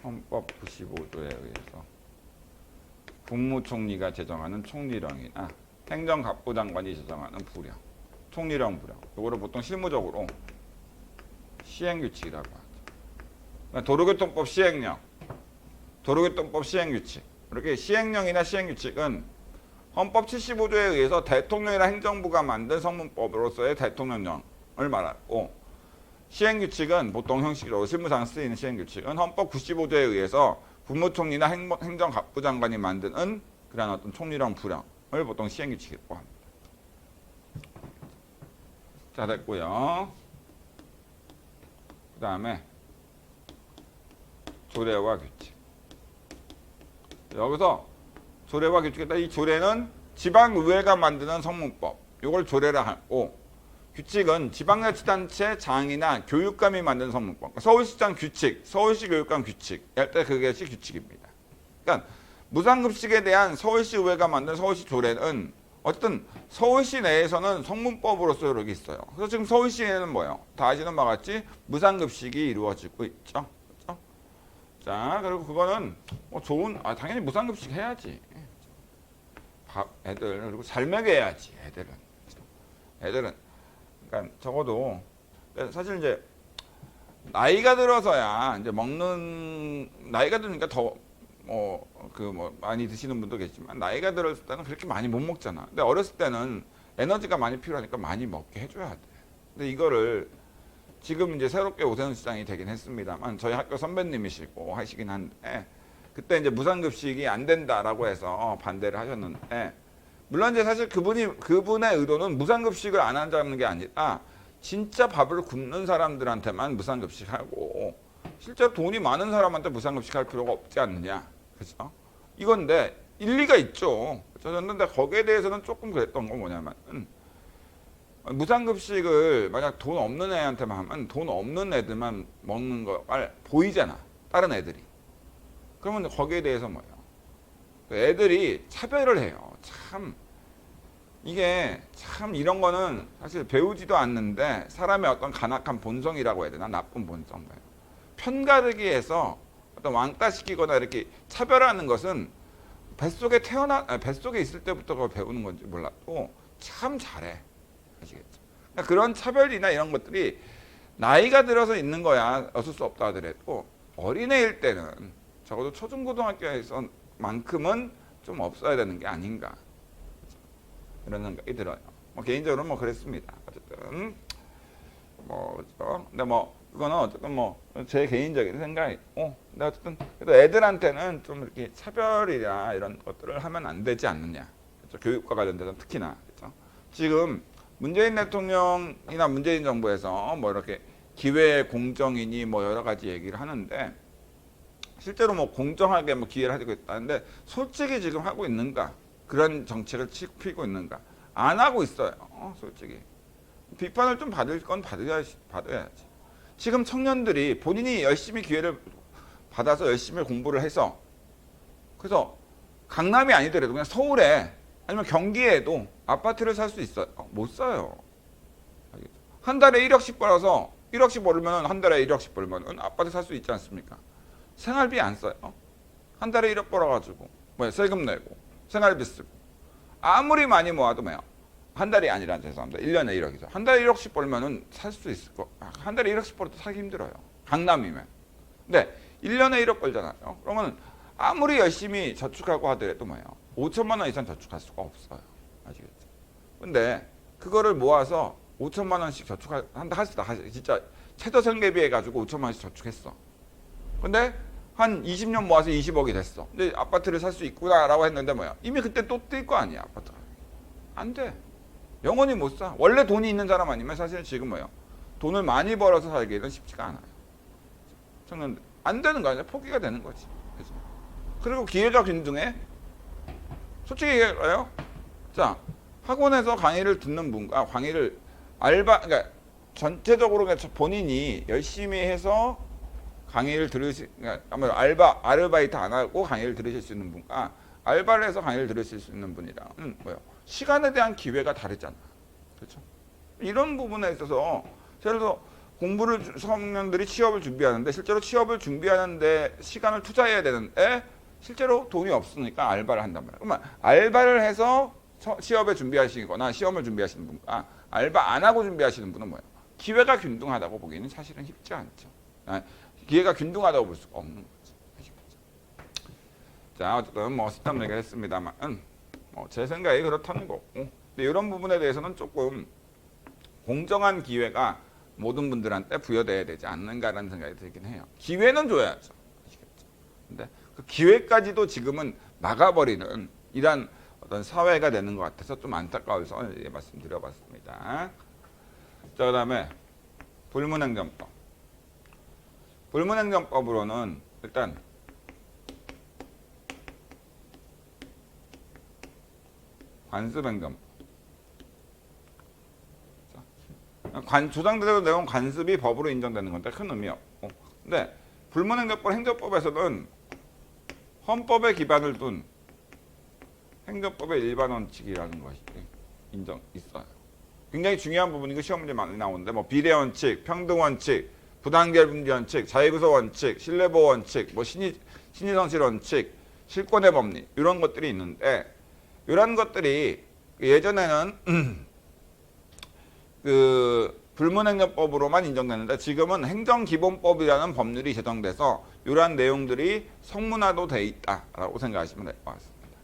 헌법 95조에 의해서 국무총리가 제정하는 총리령이나 행정갑부 장관이 제정하는 부령, 총리령 부령. 이거를 보통 실무적으로 시행규칙이라고 하죠. 도로교통법 시행령, 도로교통법 시행규칙. 이렇게 시행령이나 시행규칙은 헌법 75조에 의해서 대통령이나 행정부가 만든 성문법으로서의 대통령령을 말하고, 시행규칙은 보통 형식적으로 실무상 쓰이는 시행규칙은 헌법 95조에 의해서 국무총리나 행정갑부 장관이 만드는 그런 어떤 총리령 부령을 보통 시행규칙이라고 합니다. 자, 됐고요. 그 다음에 조례와 규칙. 여기서 조례와 규칙이다. 이 조례는 지방의회가 만드는 성문법, 이걸 조례라 하고, 규칙은 지방자치단체 장이나 교육감이 만든 성문법. 그러니까 서울시장 규칙, 서울시 교육감 규칙, 때 그것이 규칙입니다. 그러니까 무상급식에 대한 서울시 의회가 만든 서울시 조례는 어쨌든 서울시 내에서는 성문법으로서 이렇게 있어요. 그래서 지금 서울시에는 뭐예요? 다 아시는 바와 같이 무상급식이 이루어지고 있죠. 그렇죠? 자, 그리고 그거는 뭐 좋은, 당연히 무상급식 해야지. 밥, 애들, 그리고 잘 먹여야지, 애들은. 애들은. 그러니까 적어도 사실 이제 나이가 들어서야 이제 먹는, 나이가 들으니까 더 많이 드시는 분도 계시지만, 나이가 들었을 때는 그렇게 많이 못 먹잖아. 근데 어렸을 때는 에너지가 많이 필요하니까 많이 먹게 해줘야 돼. 근데 이거를 지금 이제 새롭게 오세훈 시장이 되긴 했습니다만, 저희 학교 선배님이시고 하시긴 한데, 그때 이제 무상급식이 안 된다라고 해서 반대를 하셨는데, 물론 이제 사실 그분의 의도는 무상급식을 안 한다는 게 아니라 진짜 밥을 굶는 사람들한테만 무상급식하고, 실제로 돈이 많은 사람한테 무상급식할 필요가 없지 않느냐, 그렇죠? 이건데 일리가 있죠. 그런데 거기에 대해서는 조금 그랬던 건 뭐냐면, 무상급식을 만약 돈 없는 애한테만 하면 돈 없는 애들만 먹는 거 보이잖아, 다른 애들이. 그러면 거기에 대해서 뭐예요? 애들이 차별을 해요. 참 이게 참 이런 거는 사실 배우지도 않는데 사람의 어떤 간악한 본성이라고 해야 되나, 나쁜 본성. 편가르기해서 어떤 왕따시키거나 이렇게 차별하는 것은 뱃속에 있을 때부터 그걸 배우는 건지 몰라도 참 잘해. 아시겠죠? 그러니까 그런 차별이나 이런 것들이 나이가 들어서 있는 거야 어쩔 수 없다 하더라도, 어린애일 때는 적어도 초중고등학교에서만큼은 좀 없어야 되는 게 아닌가, 이런 생각이 들어요. 개인적으로 그랬습니다. 어쨌든 그렇죠. 근데 이거는 어쨌든 제 개인적인 생각이고, 근데 어쨌든 그래도 애들한테는 좀 이렇게 차별이나 이런 것들을 하면 안 되지 않느냐, 그렇죠? 교육과 관련돼서 특히나, 그렇죠? 지금 문재인 대통령이나 문재인 정부에서 이렇게 기회 공정이니 여러 가지 얘기를 하는데, 실제로 공정하게 기회를 하고 있다는데, 솔직히 지금 하고 있는가? 그런 정책을 피고 있는가? 안 하고 있어요. 솔직히. 비판을 좀 받을 건 받아야지. 지금 청년들이 본인이 열심히 기회를 받아서 열심히 공부를 해서, 그래서 강남이 아니더라도 그냥 서울에 아니면 경기에도 아파트를 살 수 있어요? 못 사요. 한 달에 1억씩 벌어서 1억씩 벌면 한 달에 1억씩 벌면 아파트 살 수 있지 않습니까? 생활비 안 써요. 한 달에 1억 벌어가지고 세금 내고 생활비 쓰고, 아무리 많이 모아도 한 달이 아니라, 죄송합니다, 1년에 1억이죠. 한 달에 1억씩 벌면은 살 수 있을 거. 한 달에 1억씩 벌어도 살기 힘들어요, 강남이면. 근데 1년에 1억 벌잖아요. 그러면 아무리 열심히 저축하고 하더라도 5천만 원 이상 저축할 수가 없어요. 아시겠죠? 근데 그거를 모아서 5천만 원씩 저축한다 하시다, 진짜 최저생계비 해가지고 5천만 원씩 저축했어. 근데 한 20년 모아서 20억이 됐어. 근데 아파트를 살 수 있구나라고 했는데 이미 그때 또 뛸 거 아니야, 아파트가. 안 돼. 영원히 못 사. 원래 돈이 있는 사람 아니면 사실 지금 돈을 많이 벌어서 살기는 쉽지가 않아요. 저는 안 되는 거 아니야. 포기가 되는 거지. 그죠? 그리고 기회적 균등에 솔직히 얘기해요. 자, 학원에서 강의를 듣는 분과 강의를 그러니까 전체적으로 본인이 열심히 해서 강의를 그러니까 아르바이트 안 하고 강의를 들으실 수 있는 분과 알바를 해서 강의를 들으실 수 있는 분이랑은 시간에 대한 기회가 다르잖아. 그렇죠? 이런 부분에 있어서 예를 들어서 청년들이 취업을 준비하는데 실제로 취업을 준비하는데 시간을 투자해야 되는데 실제로 돈이 없으니까 알바를 한단 말이에요. 그러면 알바를 해서 취업에 준비하시거나 시험을 준비하시는 분과 알바 안 하고 준비하시는 분은 뭐예요? 기회가 균등하다고 보기에는 사실은 쉽지 않죠. 기회가 균등하다고 볼 수가 없는 거죠. 자, 어쨌든 뭐 스탑 얘기를 했습니다만 제 생각이 그렇다는 거고. 근데 이런 부분에 대해서는 조금 공정한 기회가 모든 분들한테 부여돼야 되지 않는가라는 생각이 들긴 해요. 기회는 줘야죠. 아시겠죠? 근데 그 기회까지도 지금은 막아버리는 이런 어떤 사회가 되는 것 같아서 좀 안타까워서 말씀드려봤습니다. 자, 그다음에 불문행정법. 불문행정법으로는 일단 관습행정법. 조상대로 내온 관습이 법으로 인정되는 건데 큰 의미 없고. 근데 불문행정법 행정법에서는 헌법에 기반을 둔 행정법의 일반 원칙이라는 것이 있어요. 굉장히 중요한 부분이고 시험 문제 많이 나오는데 뭐 비례 원칙, 평등 원칙, 부당결분기 원칙, 자유구조 원칙, 신뢰보호 원칙, 뭐 신의성실 원칙, 실권의 법리 이런 것들이 있는데 이런 것들이 예전에는 그 불문행정법으로만 인정되는데 지금은 행정기본법이라는 법률이 제정돼서 이러한 내용들이 성문화도 돼 있다라고 생각하시면 될 것 같습니다.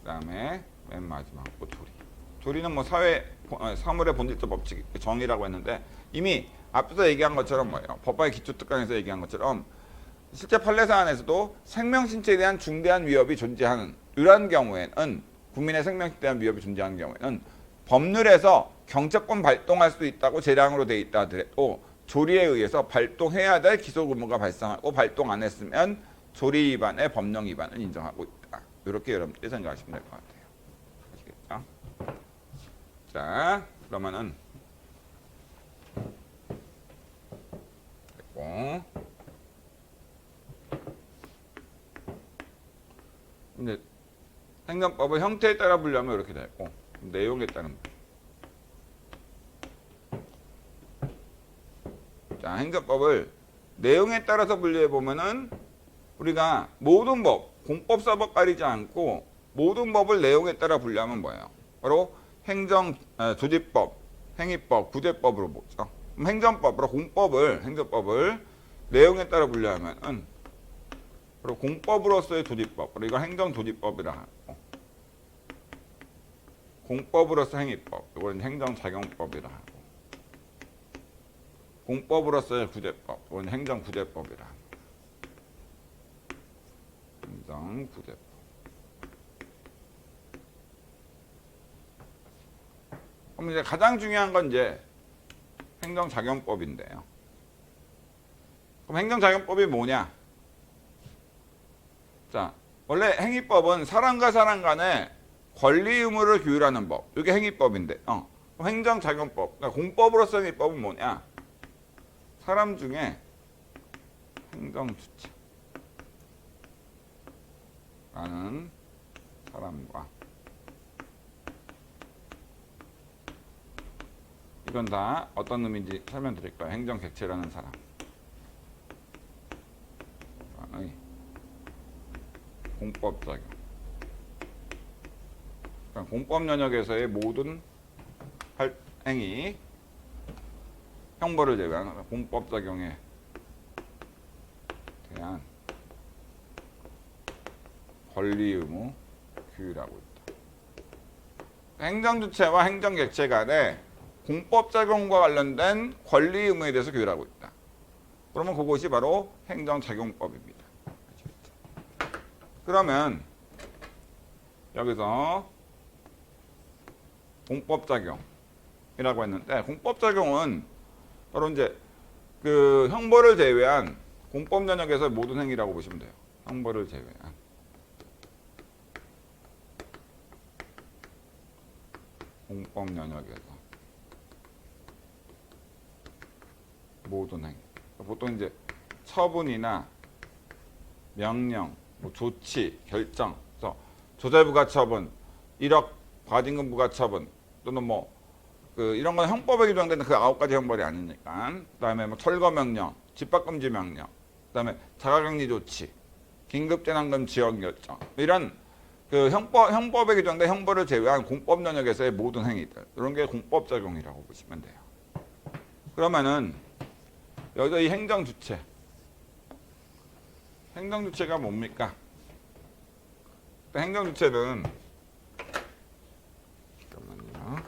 그 다음에 맨 마지막 도리는 뭐 사물의 본질적 법칙 정의라고 했는데 이미 앞서 얘기한 것처럼 뭐예요? 법학의 기초특강에서 얘기한 것처럼 실제 판례 사안에서도 생명신체에 대한 중대한 위협이 존재하는 이러한 경우에는 국민의 생명신체에 대한 위협이 존재하는 경우에는 법률에서 경찰권 발동할 수 있다고 재량으로 돼 있다 하더라도 조리에 의해서 발동해야 될 기소 의무가 발생하고 발동 안 했으면 조리 위반의 법령 위반을 인정하고 있다. 이렇게 여러분들이 생각하시면 될 것 같아요. 아시겠죠? 자, 그러면은 됐고 이제 행정법을 형태에 따라 분류하면 이렇게 되고 내용에 따른 자, 행정법을 내용에 따라서 분류해 보면은 우리가 모든 법, 공법사법 가리지 않고 모든 법을 내용에 따라 분류하면 뭐예요? 바로 조직법, 행위법, 구제법으로 보죠. 그럼 행정법으로 행정법을 내용에 따라 분류하면은 바로 공법으로서의 조직법, 그리고 이건 행정조직법이라 하고 공법으로서 행위법, 이건 행정작용법이라 하고 공법으로서의 구제법, 이건 행정구제법이라 하고 행정구제법. 그럼 이제 가장 중요한 건 이제 행정작용법인데요. 그럼 행정작용법이 뭐냐? 자, 원래 행위법은 사람과 사람 간의 권리 의무를 규율하는 법. 이게 행위법인데, 행정작용법. 그러니까 공법으로서 행위법은 뭐냐? 사람 중에 행정주체라는 사람과 이건 다 어떤 의미인지 설명드릴 거예요. 행정객체라는 사람. 공법작용. 그러니까 공법 영역에서의 모든 행위, 형벌을 제외한 공법작용에 대한 권리 의무 규율하고 있다. 행정주체와 행정객체 간의 공법작용과 관련된 권리 의무에 대해서 규율하고 있다. 그러면 그것이 바로 행정작용법입니다. 그러면 여기서 공법작용이라고 했는데 공법작용은 바로 이제 그 형벌을 제외한 공법 영역에서 모든 행위라고 보시면 돼요. 형벌을 제외한 공법 영역에서 모든 행위. 보통 이제 처분이나 명령, 뭐 조치, 결정, 그래서 조세부가 처분, 1억 과징금 부과 처분 또는 뭐 이런 건 형법에 규정되는 그 9가지 형벌이 아니니까. 그다음에 뭐 철거명령, 집합금지 명령, 그다음에 자가격리 조치, 긴급재난금 지역 결정 이런 그 형법에 규정된 형벌을 제외한 공법 영역에서의 모든 행위들 이런 게 공법 적용이라고 보시면 돼요. 그러면은 여기서 이 행정주체가 뭡니까? 행정주체는 잠깐만요.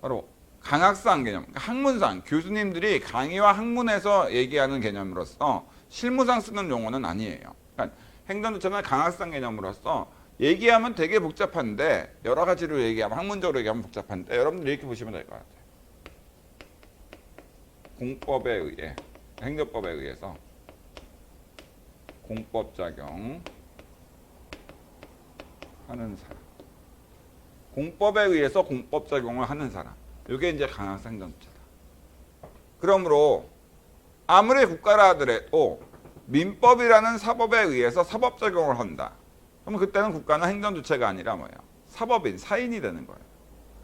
바로 강학상 개념, 그러니까 학문상 교수님들이 강의와 학문에서 얘기하는 개념으로서 실무상 쓰는 용어는 아니에요. 그러니까 행정주체는 강학상 개념으로서 얘기하면 되게 복잡한데 여러 가지로 얘기하면 학문적으로 얘기하면 복잡한데 여러분들 이렇게 보시면 될 것 같아요. 공법에 의해 행정법에 의해서 공법 작용 하는 사람, 공법에 의해서 공법 작용을 하는 사람, 이게 이제 강학상 행정주체다. 그러므로 아무리 국가라 하더라도 민법이라는 사법에 의해서 사법 적용을 한다. 그러면 그때는 국가는 행정주체가 아니라 뭐예요? 사법인, 사인이 되는 거예요.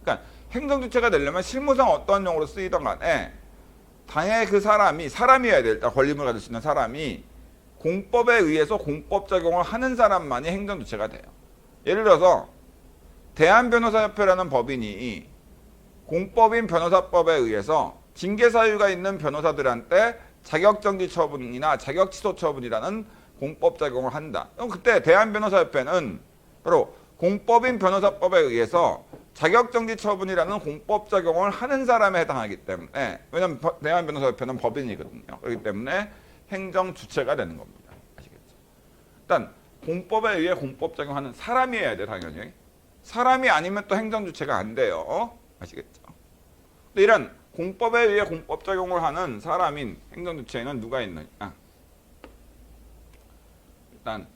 그러니까 행정주체가 되려면 실무상 어떤 용어로 쓰이던 간에 당연히 그 사람이어야 돼. 일단 권리를 가질 수 있는 사람이 공법에 의해서 공법 적용을 하는 사람만이 행정주체가 돼요. 예를 들어서 대한변호사협회라는 법인이 공법인 변호사법에 의해서 징계 사유가 있는 변호사들한테 자격정지 처분이나 자격취소 처분이라는 공법 작용을 한다. 그럼 그때 대한변호사협회는 바로 공법인 변호사법에 의해서 자격정지 처분이라는 공법 작용을 하는 사람에 해당하기 때문에, 왜냐하면 대한변호사협회는 법인이거든요. 그렇기 때문에 행정주체가 되는 겁니다. 아시겠죠? 일단 공법에 의해 공법 작용하는 사람이어야 돼, 당연히. 사람이 아니면 또 행정주체가 안 돼요. 아시겠죠? 근데 이런 공법에 의해 공법 작용을 하는 사람인 행정주체에는 누가 있느냐? 일단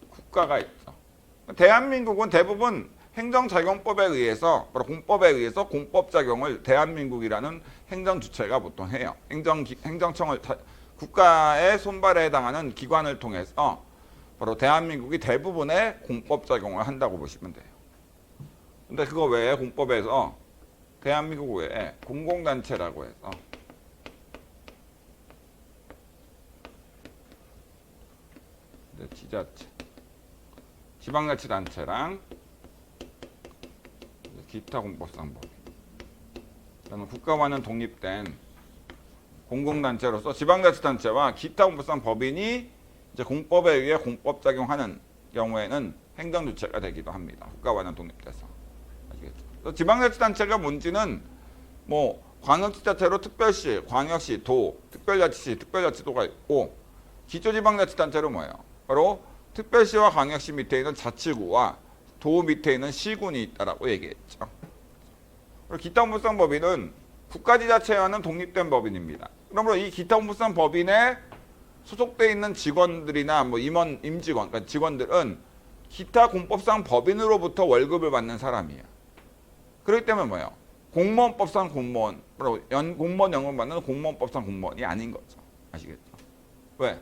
국가가 있죠. 대한민국은 대부분 행정작용법에 의해서, 바로 공법에 의해서 공법작용을 대한민국이라는 행정주체가 보통 해요. 행정청을, 국가의 손발에 해당하는 기관을 통해서 바로 대한민국이 대부분의 공법작용을 한다고 보시면 돼요. 근데 그거 외에 공법에서 대한민국 외에 공공단체라고 해서 지자체, 지방자치단체랑 기타 공법상 법인, 그다음에 국가와는 독립된 공공단체로서 지방자치단체와 기타 공법상 법인이 이제 공법에 의해 공법 작용하는 경우에는 행정주체가 되기도 합니다. 국가와는 독립돼서. 아시겠죠? 지방자치단체가 뭔지는 뭐 광역지자체로 특별시, 광역시, 도, 특별자치시, 특별자치도가 있고, 기초지방자치단체로 뭐예요? 바로 특별시와 광역시 밑에 있는 자치구와 도 밑에 있는 시군이 있다라고 얘기했죠. 그리고 기타공법상 법인은 국가지자체와는 독립된 법인입니다. 그러므로 이 기타공법상 법인에 소속돼 있는 직원들이나 뭐 임직원, 그러니까 직원들은 기타 공법상 법인으로부터 월급을 받는 사람이에요. 그렇기 때문에 뭐예요? 공무원법상 공무원, 바로 공무원 연금 받는 공무원법상 공무원이 아닌 거죠. 아시겠죠? 왜?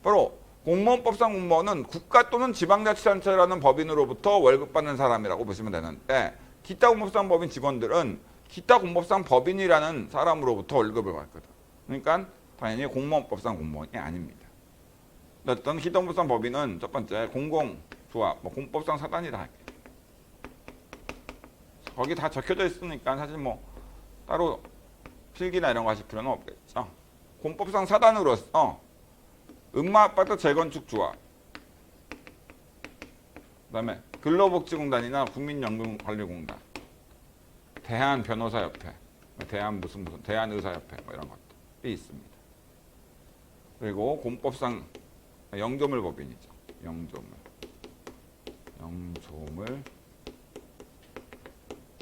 바로 공무원법상 공무원은 국가 또는 지방자치단체라는 법인으로부터 월급 받는 사람이라고 보시면 되는데, 기타 공법상 법인 직원들은 기타 공법상 법인이라는 사람으로부터 월급을 받거든. 그러니까 당연히 공무원법상 공무원이 아닙니다. 어떤 기타 공법상 법인은 첫 번째 공공조합, 뭐 공법상 사단이다 할게요. 거기 다 적혀져 있으니까 사실 뭐 따로 필기나 이런 거 하실 필요는 없겠죠. 공법상 사단으로서 음마아파트 재건축 조합, 그다음에 근로복지공단이나 국민연금관리공단, 대한변호사협회, 대한의사협회 뭐 이런 것들이 있습니다. 그리고 공법상 영조물 법인이죠. 영조물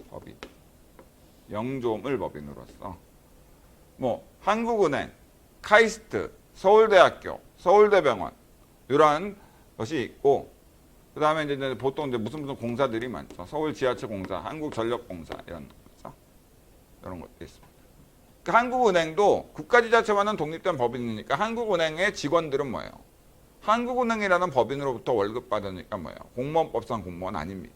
법인, 영조물 법인으로서 뭐 한국은행, 카이스트, 서울대학교, 서울대병원 이런 것이 있고, 그 다음에 이제 보통 이제 무슨 공사들이 많죠. 서울지하철공사, 한국전력공사 이런 거죠. 이런 것도 있습니다. 그러니까 한국은행도 국가지자체와는 독립된 법인이니까 한국은행의 직원들은 뭐예요? 한국은행이라는 법인으로부터 월급 받으니까 뭐예요? 공무원법상 공무원 아닙니다.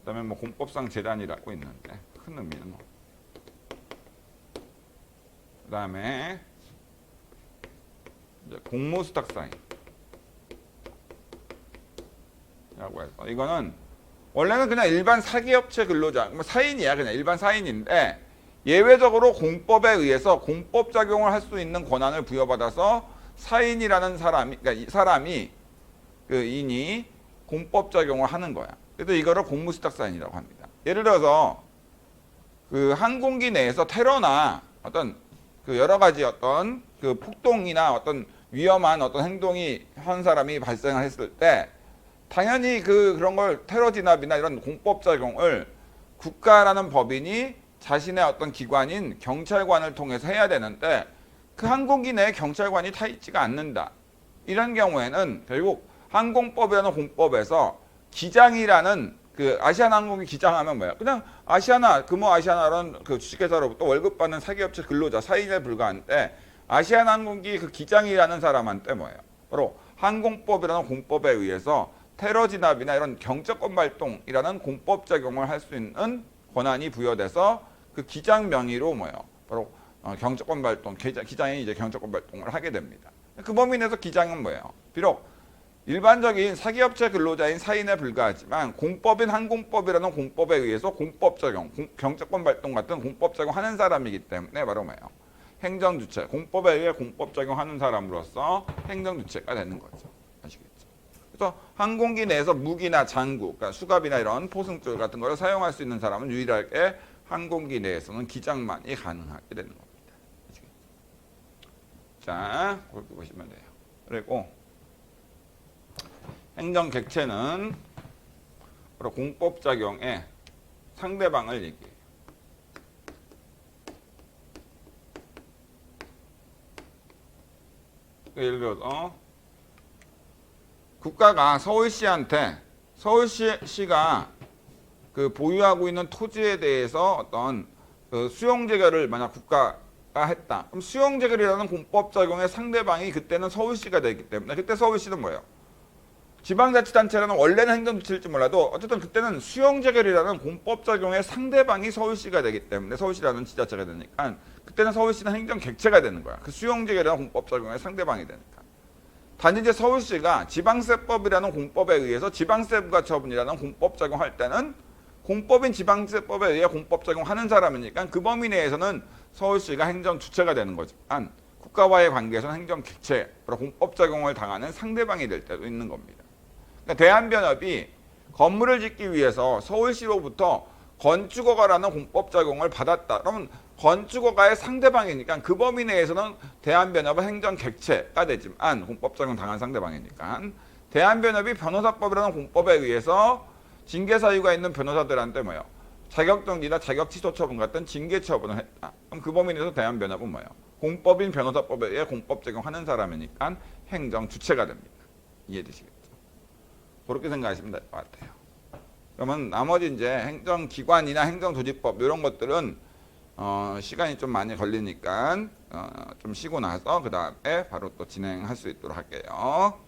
그다음에 뭐 공법상 재단이라고 있는데 큰 의미는 뭐. 그다음에 이제 공모수탁사인. 라고 해서 이거는 원래는 그냥 일반 사기업체 근로자, 뭐 사인이야. 그냥 일반 사인인데 예외적으로 공법에 의해서 공법 작용을 할 수 있는 권한을 부여받아서 사인이라는 사람이, 그러니까 사람이 그 인이 공법 작용을 하는 거야. 그래서 이거를 공무수탁사인이라고 합니다. 예를 들어서 그 항공기 내에서 테러나 어떤 그 여러 가지 어떤 그 폭동이나 어떤 위험한 어떤 행동이 한 사람이 발생을 했을 때 당연히 그런 걸 테러 진압이나 이런 공법 작용을 국가라는 법인이 자신의 어떤 기관인 경찰관을 통해서 해야 되는데 그 항공기 내에 경찰관이 타 있지가 않는다. 이런 경우에는 결국 항공법이라는 공법에서 기장이라는 그 아시아나항공기 기장하면 뭐야? 그냥 아시아나 아시아나라는 그 주식회사로부터 월급 받는 사기업체 근로자 사인에 불과한데 아시아나항공기 그 기장이라는 사람한테 뭐예요? 바로 항공법이라는 공법에 의해서 테러 진압이나 이런 경제권 발동이라는 공법 작용을 할 수 있는 권한이 부여돼서 그 기장 명의로 뭐예요? 바로 경제권 발동, 기장이 이제 경제권 발동을 하게 됩니다. 그 범위 내에서 기장은 뭐예요? 비록 일반적인 사기업체 근로자인 사인에 불과하지만 공법인 항공법이라는 공법에 의해서 공법 적용, 경제권 발동 같은 공법 적용하는 사람이기 때문에 바로 뭐예요? 행정주체, 공법에 의해 공법 적용하는 사람으로서 행정주체가 되는 거죠. 아시겠죠? 그래서 항공기 내에서 무기나 장구, 그러니까 수갑이나 이런 포승줄 같은 걸 사용할 수 있는 사람은 유일하게 항공기 내에서는 기장만이 가능하게 되는 겁니다. 아시겠죠? 자, 그렇게 보시면 돼요. 그리고 행정객체는 바로 공법작용에 상대방을 얘기해요. 예를 들어서 국가가 서울시한테 서울시가 그 보유하고 있는 토지에 대해서 어떤 그 수용재결을 만약 국가가 했다. 그럼 수용재결이라는 공법작용의 상대방이 그때는 서울시가 되기 때문에 그때 서울시는 뭐예요? 지방자치단체라는 원래는 행정주체일지 몰라도 어쨌든 그때는 수용재결이라는 공법작용의 상대방이 서울시가 되기 때문에 서울시라는 지자체가 되니까 그때는 서울시는 행정객체가 되는 거야. 그 수용재결이라는 공법작용의 상대방이 되니까. 단지 이제 서울시가 지방세법이라는 공법에 의해서 지방세부가처분이라는 공법작용할 때는 공법인 지방세법에 의해 공법작용하는 사람이니까 그 범위 내에서는 서울시가 행정주체가 되는 거지만 국가와의 관계에서는 행정객체, 공법작용을 당하는 상대방이 될 때도 있는 겁니다. 그러니까 대한변협이 건물을 짓기 위해서 서울시로부터 건축허가라는 공법작용을 받았다. 그러면 건축허가의 상대방이니까 그 범위 내에서는 대한변협은 행정객체가 되지만 공법작용 당한 상대방이니까 대한변협이 변호사법이라는 공법에 의해서 징계사유가 있는 변호사들한테 뭐예요? 자격정지나 자격취소처분 같은 징계처분을 했다. 그럼 그 범위 내에서 대한변협은 뭐예요? 공법인 변호사법에 의해 공법 적용하는 사람이니까 행정주체가 됩니다. 이해되시겠죠? 그렇게 생각하시면 될 것 같아요. 그러면 나머지 이제 행정기관이나 행정조직법 이런 것들은 시간이 좀 많이 걸리니까 좀 쉬고 나서 그 다음에 바로 또 진행할 수 있도록 할게요.